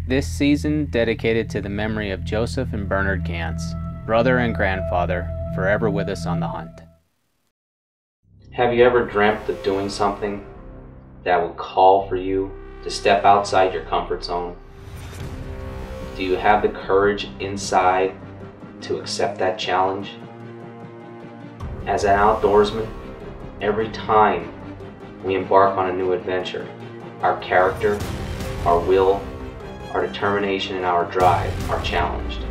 This season dedicated to the memory of Joseph and Bernard Gantz, brother and grandfather, forever with us on the hunt. Have you ever dreamt of doing something that would call for you to step outside your comfort zone? Do you have the courage inside to accept that challenge? As an outdoorsman, every time we embark on a new adventure, our character, our will, our determination, and our drive are challenged.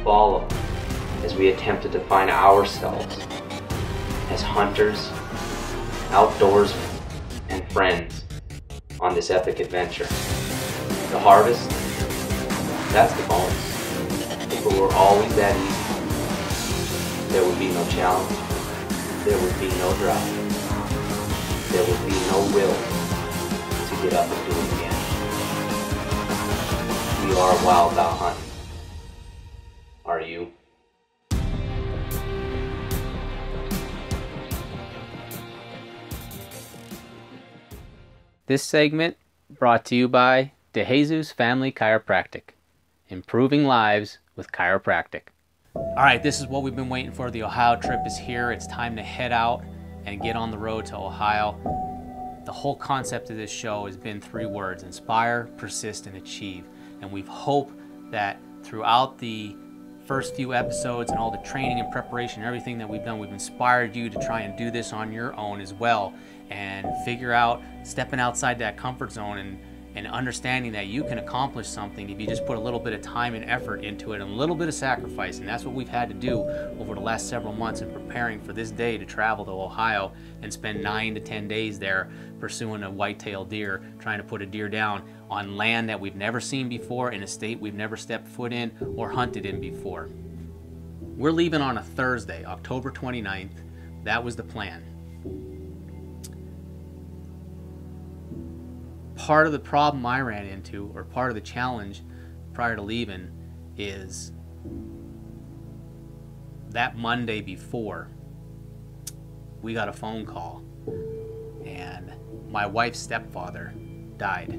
Follow as we attempt to define ourselves as hunters, outdoorsmen, and friends on this epic adventure. The harvest, that's the bonus. If it were always that easy, there would be no challenge, there would be no drive, there would be no will to get up and do it again. We are wild out hunting. Are you? This segment brought to you by De Jesus Family Chiropractic, improving lives with chiropractic. All right, this is what we've been waiting for. The Ohio trip is here. It's time to head out and get on the road to Ohio. The whole concept of this show has been 3 words: inspire, persist, and achieve. And we've hoped that throughout the first few episodes and all the training and preparation, everything that we've done, we've inspired you to try and do this on your own as well and figure out stepping outside that comfort zone and understanding that you can accomplish something if you just put a little bit of time and effort into it and a little bit of sacrifice. And that's what we've had to do over the last several months in preparing for this day to travel to Ohio and spend 9 to 10 days there pursuing a white-tailed deer, trying to put a deer down on land that we've never seen before, in a state we've never stepped foot in or hunted in before. We're leaving on a Thursday, October 29th. That was the plan. Part of the problem I ran into, or part of the challenge prior to leaving, is that Monday before, we got a phone call and my wife's stepfather died.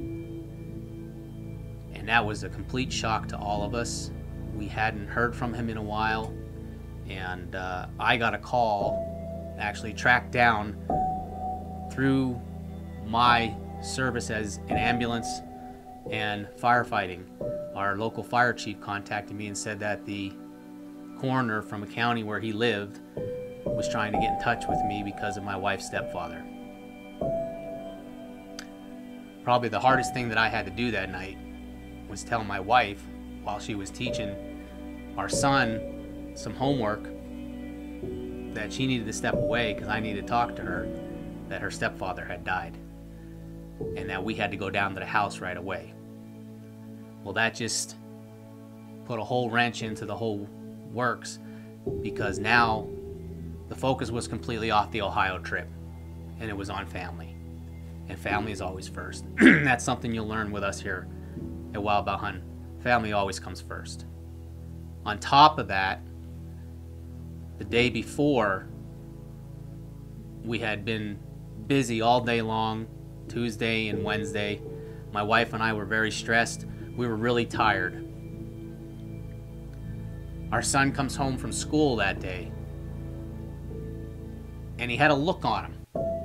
And that was a complete shock to all of us. We hadn't heard from him in a while, and I got a call, actually tracked down through my service as an ambulance and firefighting. Our local fire chief contacted me and said that the coroner from a county where he lived was trying to get in touch with me because of my wife's stepfather. Probably the hardest thing that I had to do that night was tell my wife, while she was teaching our son some homework, that she needed to step away because I needed to talk to her, that her stepfather had died, and that we had to go down to the house right away. Well, that just put a whole wrench into the whole works, because now the focus was completely off the Ohio trip and it was on family. And family is always first. That's something you'll learn with us here at Wild Bout Hunting. Family always comes first. On top of that, the day before, we had been busy all day long, Tuesday and Wednesday. My wife and I were very stressed. We were really tired. Our son comes home from school that day, and he had a look on him.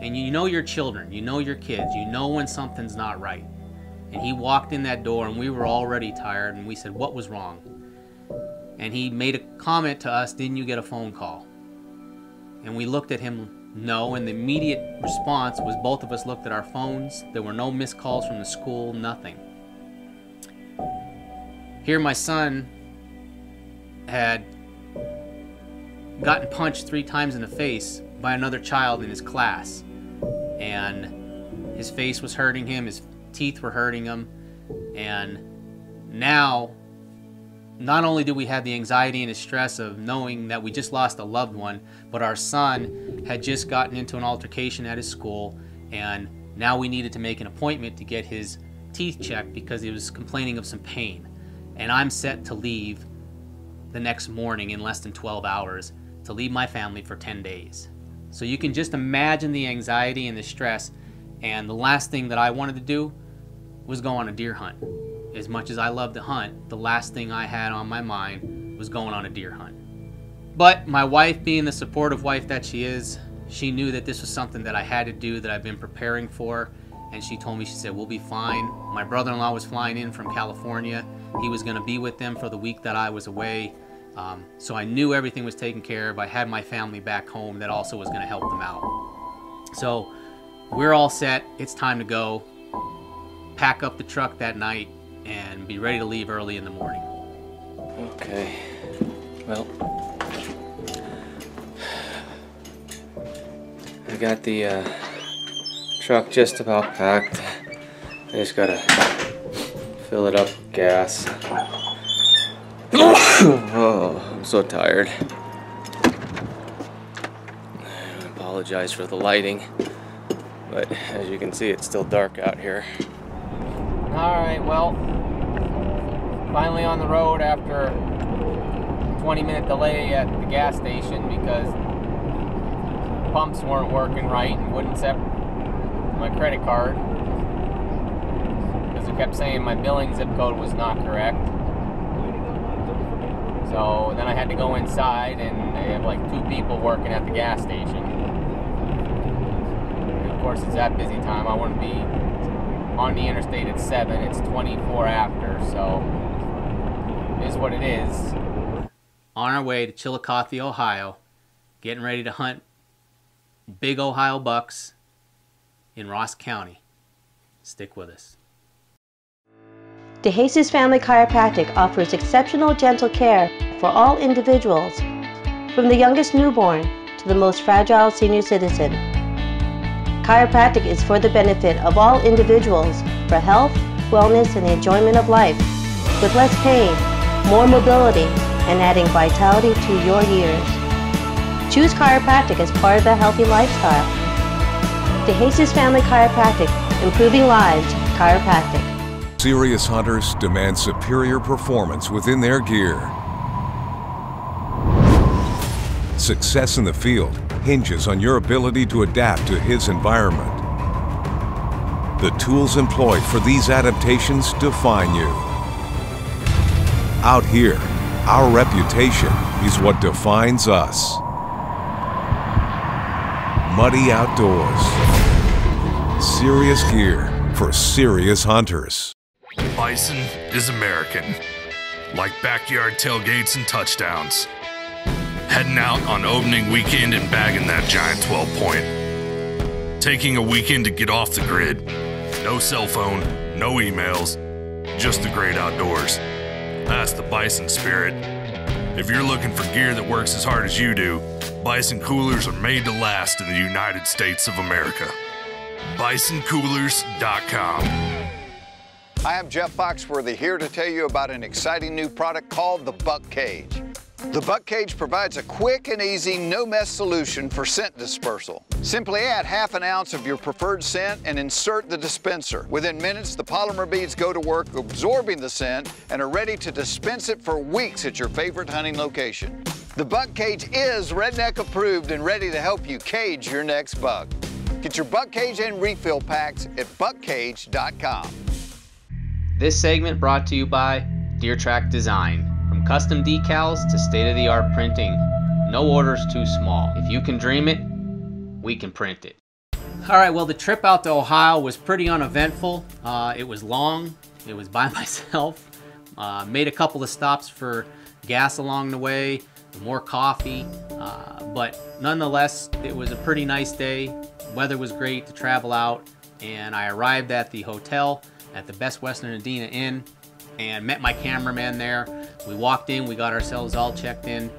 And you know your children, you know your kids, you know when something's not right. And he walked in that door and we were already tired, and we said, "What was wrong?" And he made a comment to us, "Didn't you get a phone call?" And we looked at him, no, and the immediate response was both of us looked at our phones. There were no missed calls from the school, nothing. Here my son had gotten punched 3 times in the face by another child in his class, and his face was hurting him, his teeth were hurting him, and now not only do we have the anxiety and the stress of knowing that we just lost a loved one, but our son had just gotten into an altercation at his school, and now we needed to make an appointment to get his teeth checked because he was complaining of some pain. And I'm set to leave the next morning in less than 12 hours to leave my family for 10 days. So you can just imagine the anxiety and the stress. And the last thing that I wanted to do was go on a deer hunt. as much as I love to hunt, the last thing I had on my mind was going on a deer hunt. But my wife, being the supportive wife that she is, she knew that this was something that I had to do, that I've been preparing for, and she told me, she said, we'll be fine. My brother-in-law was flying in from California. He was going to be with them for the week that I was away. So I knew everything was taken care of. I had my family back home that also was going to help them out. So we're all set. It's time to go. Pack up the truck that night and be ready to leave early in the morning. Okay, well, I got the truck just about packed. I just gotta fill it up with gas. Oh, I'm so tired. I apologize for the lighting, but as you can see, it's still dark out here. Alright, well, finally on the road after a 20-minute delay at the gas station because pumps weren't working right and wouldn't accept my credit card because it kept saying my billing zip code was not correct. So then I had to go inside, and they have like 2 people working at the gas station. And of course, it's that busy time. I wouldn't be on the interstate at 7. It's 24 after, so it is what it is. On our way to Chillicothe, Ohio, getting ready to hunt big Ohio bucks in Ross County. Stick with us. DeJesus Family Chiropractic offers exceptional dental care for all individuals, from the youngest newborn to the most fragile senior citizen. Chiropractic is for the benefit of all individuals for health, wellness, and the enjoyment of life, with less pain, more mobility, and adding vitality to your years. Choose chiropractic as part of a healthy lifestyle. DeJesus Family Chiropractic, improving lives, chiropractic. Serious hunters demand superior performance within their gear. Success in the field hinges on your ability to adapt to his environment. The tools employed for these adaptations define you. Out here, our reputation is what defines us. Muddy Outdoors. Serious gear for serious hunters. Bison is American, like backyard tailgates and touchdowns. Heading out on opening weekend and bagging that giant 12-point. Taking a weekend to get off the grid. No cell phone, no emails, just the great outdoors. That's the Bison spirit. If you're looking for gear that works as hard as you do, Bison coolers are made to last in the United States of America. BisonCoolers.com. Hi, I'm Jeff Foxworthy here to tell you about an exciting new product called the Buck Cage. The Buck Cage provides a quick and easy, no-mess solution for scent dispersal. Simply add ½ ounce of your preferred scent and insert the dispenser. Within minutes, the polymer beads go to work absorbing the scent and are ready to dispense it for weeks at your favorite hunting location. The Buck Cage is Redneck approved and ready to help you cage your next buck. Get your Buck Cage and refill packs at buckcage.com. This segment brought to you by Deer Track Design. From custom decals to state-of-the-art printing, no order's too small. If you can dream it, we can print it. Alright, well, the trip out to Ohio was pretty uneventful. It was long. It was by myself. Made a couple of stops for gas along the way, more coffee, but nonetheless, it was a pretty nice day. Weather was great to travel out, and I arrived at the hotel at the Best Western Adena Inn and met my cameraman there. We walked in, we got ourselves all checked in,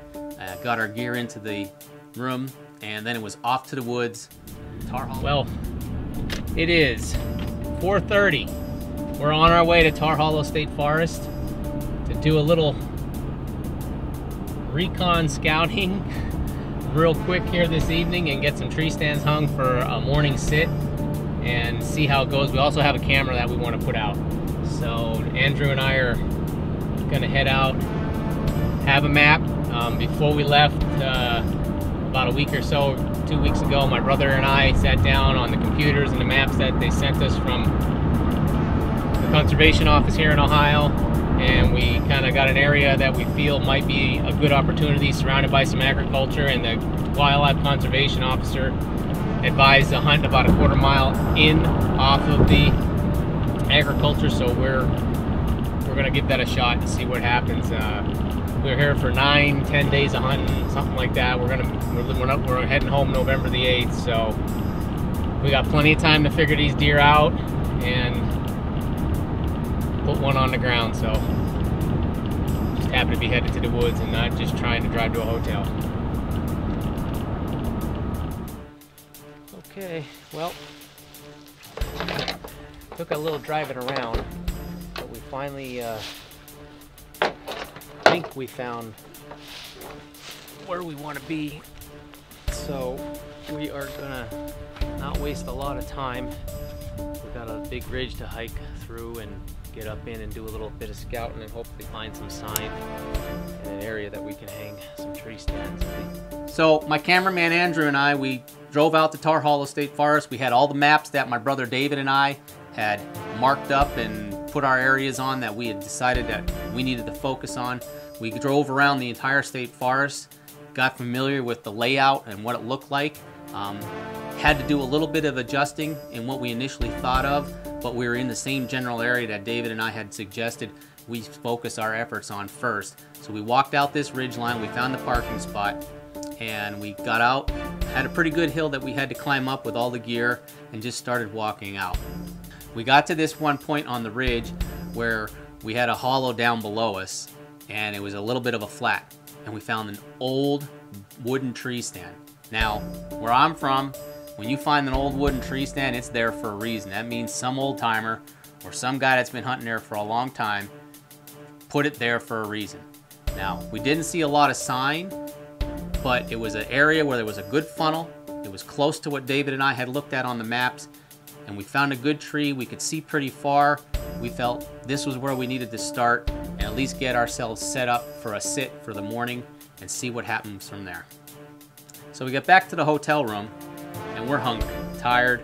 got our gear into the room, and then it was off to the woods. Tar Hollow. Well, it is 4:30. We're on our way to Tar Hollow State Forest to do a little recon scouting real quick here this evening and get some tree stands hung for a morning sit and see how it goes. We also have a camera that we want to put out. So Andrew and I are gonna head out, have a map. Before we left, about a week or so, 2 weeks ago, my brother and I sat down on the computers and the maps that they sent us from the conservation office here in Ohio, and we kind of got an area that we feel might be a good opportunity surrounded by some agriculture, and the wildlife conservation officer advised a hunt about a quarter mile in off of the agriculture, so we're gonna give that a shot and see what happens. We're here for 9-10 days of hunting, something like that. We're heading home November the 8th, so we got plenty of time to figure these deer out and put one on the ground. So just happy to be headed to the woods and not just trying to drive to a hotel. Okay, well, took a little driving around, but we finally think we found where we want to be. So we are gonna not waste a lot of time. We've got a big ridge to hike through and get up in and do a little bit of scouting and hopefully find some sign in an area that we can hang some tree stands. So my cameraman Andrew and I, we drove out to Tar Hollow State Forest. We had all the maps that my brother David and I had marked up and put our areas on that we had decided that we needed to focus on. We drove around the entire state forest, got familiar with the layout and what it looked like. Had to do a little bit of adjusting in what we initially thought of, but we were in the same general area that David and I had suggested we focus our efforts on first. So we walked out this ridge line, we found the parking spot, and we got out, had a pretty good hill that we had to climb up with all the gear, and just started walking out. We got to this one point on the ridge where we had a hollow down below us, and it was a little bit of a flat, and we found an old wooden tree stand. Now, where I'm from, when you find an old wooden tree stand, it's there for a reason. That means some old timer or some guy that's been hunting there for a long time put it there for a reason. Now, we didn't see a lot of sign, but it was an area where there was a good funnel. It was close to what David and I had looked at on the maps, and we found a good tree. We could see pretty far. We felt this was where we needed to start and at least get ourselves set up for a sit for the morning and see what happens from there. So we got back to the hotel room, and we're hungry, tired,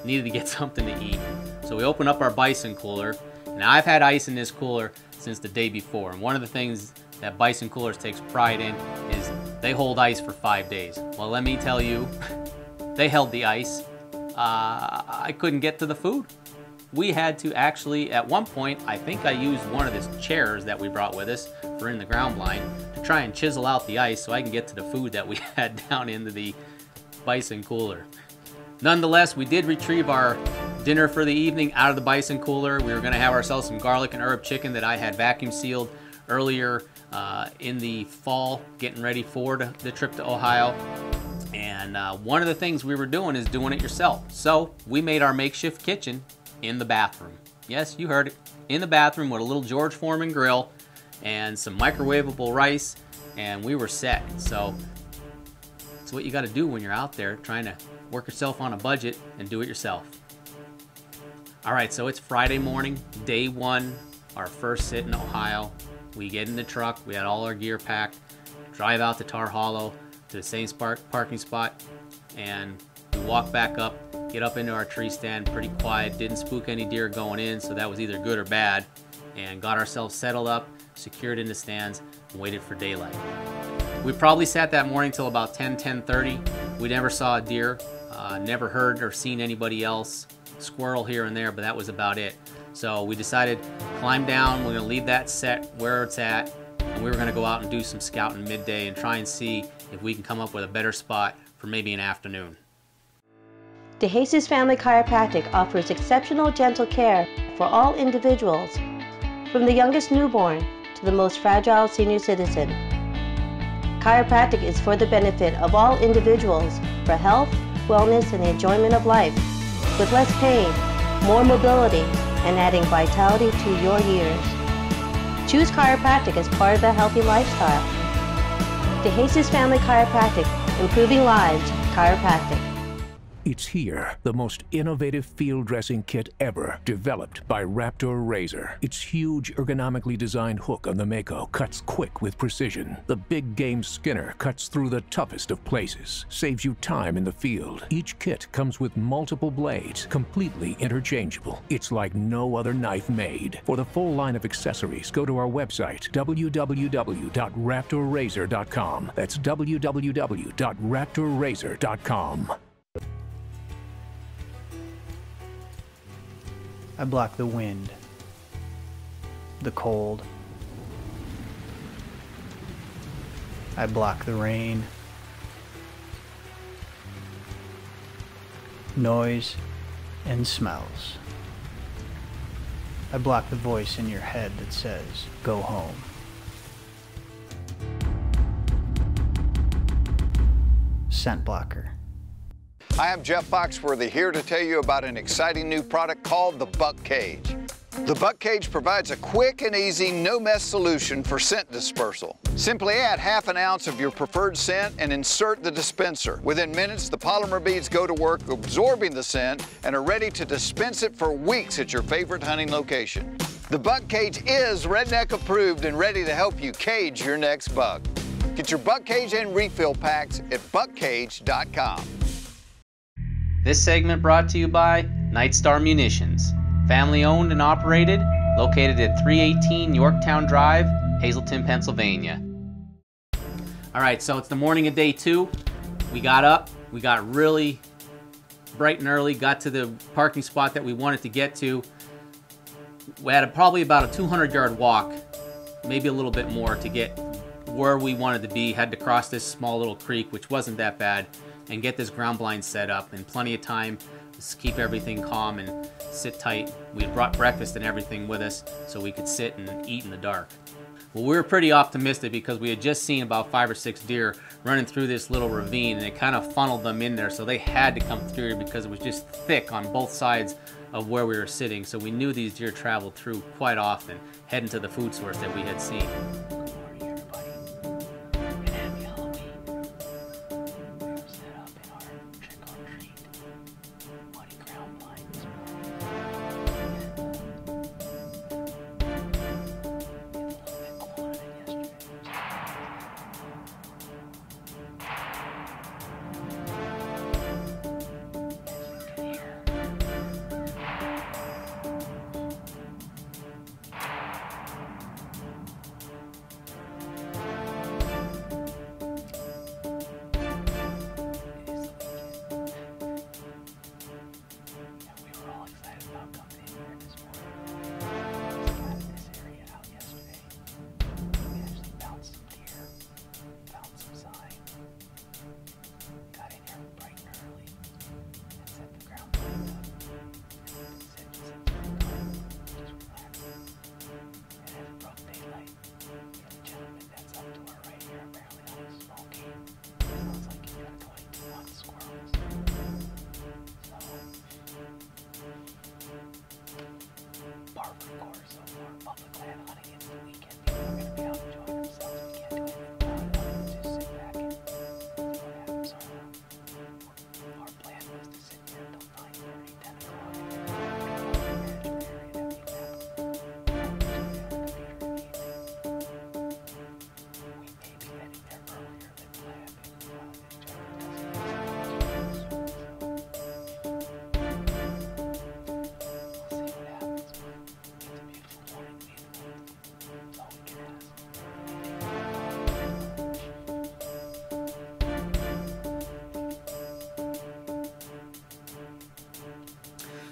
needed to get something to eat. So we opened up our Bison cooler, and I've had ice in this cooler since the day before. And one of the things that Bison coolers takes pride in is they hold ice for 5 days. Well, let me tell you, they held the ice. I couldn't get to the food. We had to actually, at one point, I think I used one of the chairs that we brought with us for in the ground blind to try and chisel out the ice so I can get to the food that we had down into the Bison cooler. Nonetheless, we did retrieve our dinner for the evening out of the Bison cooler. We were going to have ourselves some garlic and herb chicken that I had vacuum sealed earlier in the fall, getting ready for the trip to Ohio. And one of the things we were doing is doing it yourself. So we made our makeshift kitchen in the bathroom. Yes, you heard it. In the bathroom with a little George Foreman grill and some microwavable rice, and we were set. So it's what you got to do when you're out there trying to work yourself on a budget and do it yourself. All right, so it's Friday morning, day one, our first sit in Ohio. We get in the truck, we had all our gear packed, drive out to Tar Hollow to the same parking spot, and we walk back up, get up into our tree stand, pretty quiet, didn't spook any deer going in, so that was either good or bad, and got ourselves settled up, secured in the stands, and waited for daylight. We probably sat that morning till about 10:30. We never saw a deer, never heard or seen anybody else, squirrel here and there, but that was about it. So we decided, climb down, we're gonna leave that set where it's at, and we were gonna go out and do some scouting midday and try and see if we can come up with a better spot for maybe an afternoon. DeJesus Family Chiropractic offers exceptional dental care for all individuals, from the youngest newborn to the most fragile senior citizen. Chiropractic is for the benefit of all individuals for health, wellness, and the enjoyment of life, with less pain, more mobility, and adding vitality to your years. Choose chiropractic as part of a healthy lifestyle. DeJesus Family Chiropractic, improving lives chiropractic. It's here, the most innovative field dressing kit ever, developed by Raptor Razor. Its huge ergonomically designed hook on the Mako cuts quick with precision. The big game Skinner cuts through the toughest of places, saves you time in the field. Each kit comes with multiple blades, completely interchangeable. It's like no other knife made. For the full line of accessories, go to our website, www.raptorrazor.com. That's www.raptorrazor.com. I block the wind, the cold. I block the rain, noise, and smells. I block the voice in your head that says, go home. Scent blocker. Hi, I'm Jeff Foxworthy here to tell you about an exciting new product called the Buck Cage. The Buck Cage provides a quick and easy, no-mess solution for scent dispersal. Simply add half an ounce of your preferred scent and insert the dispenser. Within minutes, the polymer beads go to work absorbing the scent and are ready to dispense it for weeks at your favorite hunting location. The Buck Cage is redneck approved and ready to help you cage your next buck. Get your Buck Cage and refill packs at buckcage.com. This segment brought to you by Nightstar Munitions, family owned and operated, located at 318 Yorktown Drive, Hazleton, Pennsylvania. All right, so it's the morning of day 2. We got up, we got really bright and early, got to the parking spot that we wanted to get to. We had probably about a 200-yard walk, maybe a little bit more, to get where we wanted to be. Had to cross this small little creek, which wasn't that bad, and get this ground blind set up, and plenty of time to keep everything calm and sit tight. We had brought breakfast and everything with us so we could sit and eat in the dark. Well, we were pretty optimistic because we had just seen about 5 or 6 deer running through this little ravine, and it kind of funneled them in there, so they had to come through because it was just thick on both sides of where we were sitting. So we knew these deer traveled through quite often, heading to the food source that we had seen.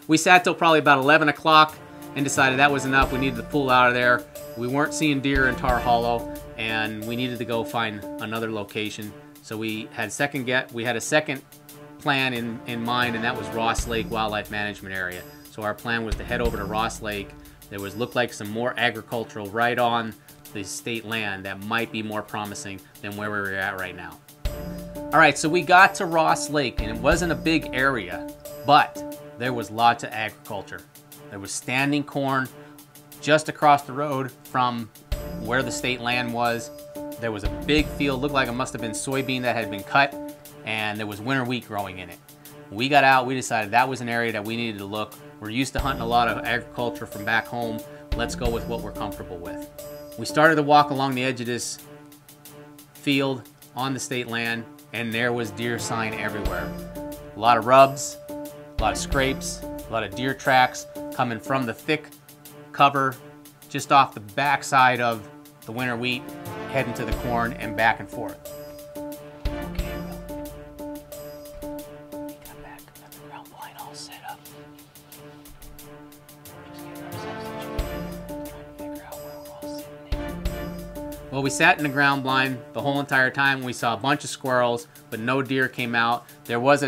We sat till probably about 11 o'clock and decided that was enough. We needed to pull out of there. We weren't seeing deer in Tar Hollow, and we needed to go find another location. So we had a second plan in mind, and that was Ross Lake Wildlife Management Area. So our plan was to head over to Ross Lake. There looked like some more agricultural right on the state land that might be more promising than where we were at right now. All right, so we got to Ross Lake, and it wasn't a big area, but there was lots of agriculture. There was standing corn just across the road from where the state land was. There was a big field, looked like it must have been soybean that had been cut, and there was winter wheat growing in it. we got out, we decided that was an area that we needed to look. We're used to hunting a lot of agriculture from back home. Let's go with what we're comfortable with. We started to walk along the edge of this field on the state land, and there was deer sign everywhere. A lot of rubs, a lot of scrapes, a lot of deer tracks coming from the thick cover just off the backside of the winter wheat, heading to the corn and back and forth. Okay, well, we got back, got the ground blind all set up. Just getting ourselves situated, trying to figure out where we're all sitting there. Well, we sat in the ground blind the whole entire time. We saw a bunch of squirrels, but no deer came out. There was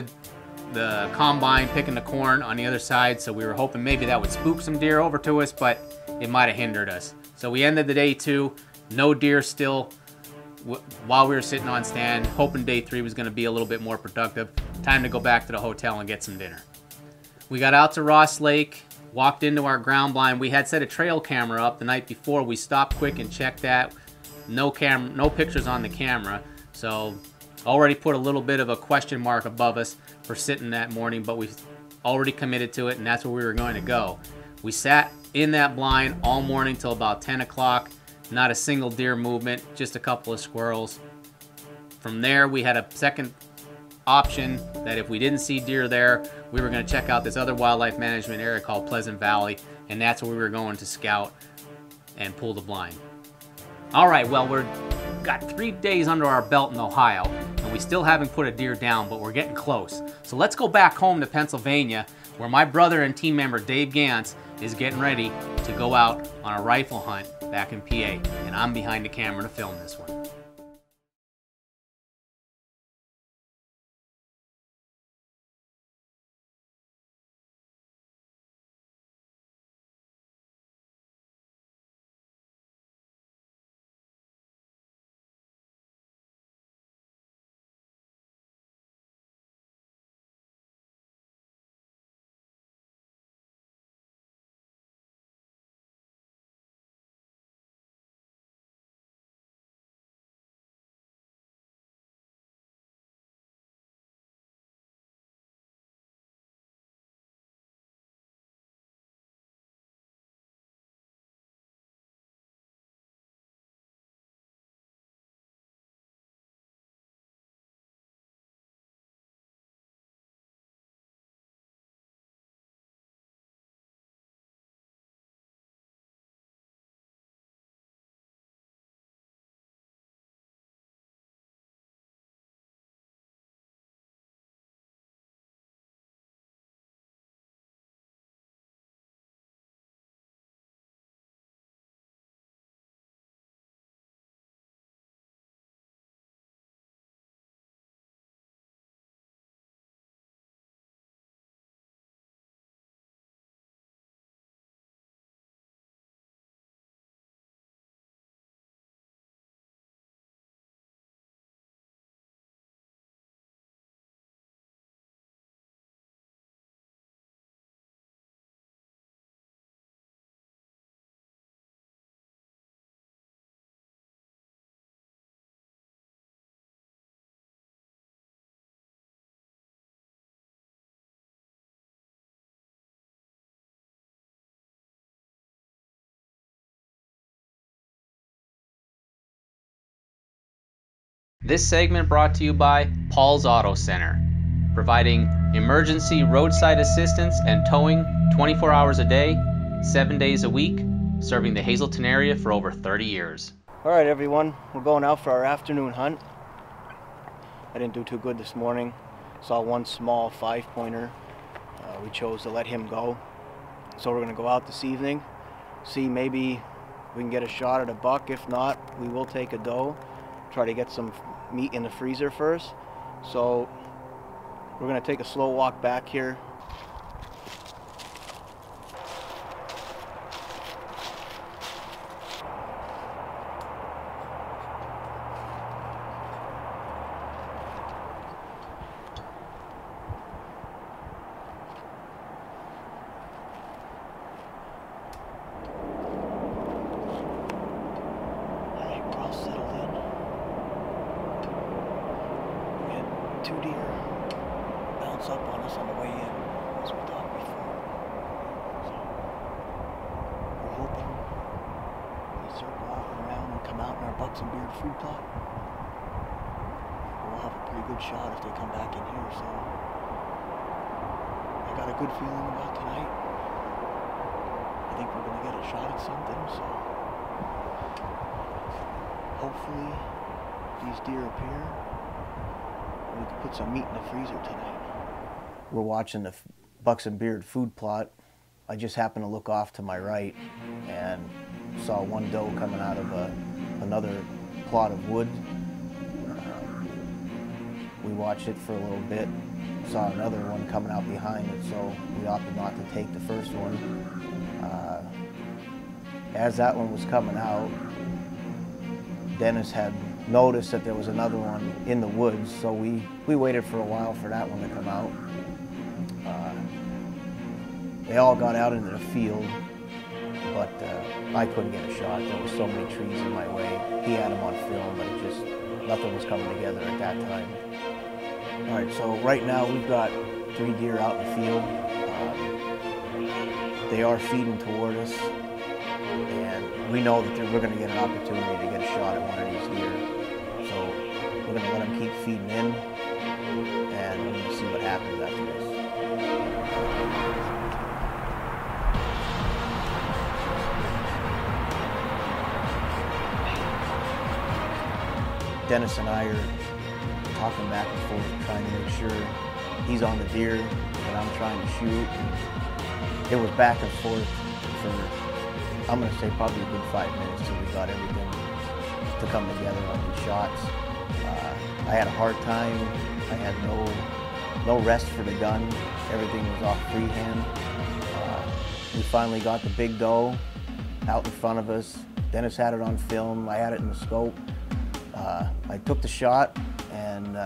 the combine picking the corn on the other side, so we were hoping maybe that would spook some deer over to us, but it might have hindered us. So we ended the day 2, no deer still while we were sitting on stand, hoping day 3 was going to be a little bit more productive. Time to go back to the hotel and get some dinner. We got out to Ross Lake, walked into our ground blind. We had set a trail camera up the night before. We stopped quick and checked that. No pictures on the camera, so already put a little bit of a question mark above us for sitting that morning, but we already committed to it, and that's where we were going to go. We sat in that blind all morning till about 10 o'clock. Not a single deer movement, just a couple of squirrels. From there, we had a second option that if we didn't see deer there, we were going to check out this other wildlife management area called Pleasant Valley, and that's where we were going to scout and pull the blind. All right, well, we've got 3 days under our belt in Ohio, and we still haven't put a deer down, but we're getting close. So let's go back home to Pennsylvania, where my brother and team member Dave Gantz is getting ready to go out on a rifle hunt back in PA, and I'm behind the camera to film this one. This segment brought to you by Paul's Auto Center, providing emergency roadside assistance and towing 24 hours a day, 7 days a week, serving the Hazleton area for over 30 years. All right, everyone, we're going out for our afternoon hunt. I didn't do too good this morning. Saw one small 5-pointer. We chose to let him go. So we're going to go out this evening, see maybe we can get a shot at a buck. If not, we will take a doe, try to get some meat in the freezer first. So we're going to take a slow walk back here. close up on us on the way in, as we talked before. So we're hoping they circle out and around and come out in our Bucks and Beard food plot. We'll have a pretty good shot if they come back in here, so I got a good feeling about tonight. I think we're gonna get a shot at something, so hopefully these deer appear and we can put some meat in the freezer tonight. We're watching the Bucks and Beard food plot. I just happened to look off to my right and saw one doe coming out of another plot of wood. We watched it for a little bit, saw another one coming out behind it, so we opted not to take the first one. As that one was coming out, Dennis had noticed that there was another one in the woods, so we waited for a while for that one to come out. They all got out into the field, but I couldn't get a shot. There were so many trees in my way. He had them on film, but it just, nothing was coming together at that time. All right, so right now we've got 3 deer out in the field. They are feeding toward us, and we know that we're going to get an opportunity to get a shot at one of these deer. So we're going to let them keep feeding in, and we're going to see what happens after this. Dennis and I are talking back and forth, trying to make sure he's on the deer that I'm trying to shoot. And it was back and forth for, I'm going to say, probably a good 5 minutes till we got everything to come together on these shots. I had a hard time. I had no rest for the gun. Everything was off freehand. We finally got the big doe out in front of us. Dennis had it on film. I had it in the scope. I took the shot, and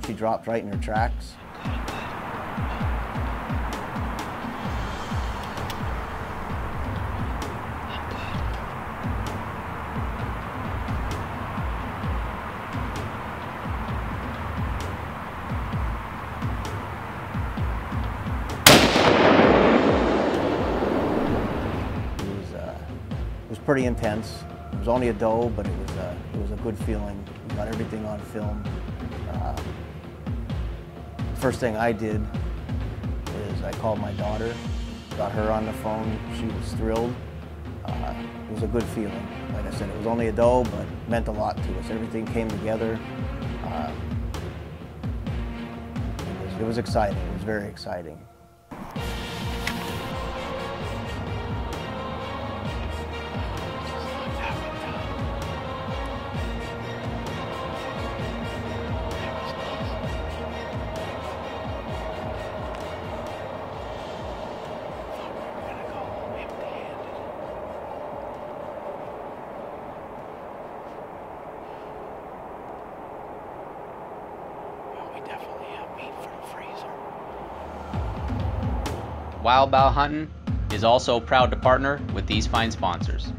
she dropped right in her tracks. It was pretty intense. It was only a doe, but it was a good feeling. We got everything on film. First thing I did is I called my daughter, got her on the phone. She was thrilled. It was a good feeling. Like I said, it was only a doe, but it meant a lot to us. Everything came together. It was exciting. It was very exciting. Wild Bow Hunting is also proud to partner with these fine sponsors.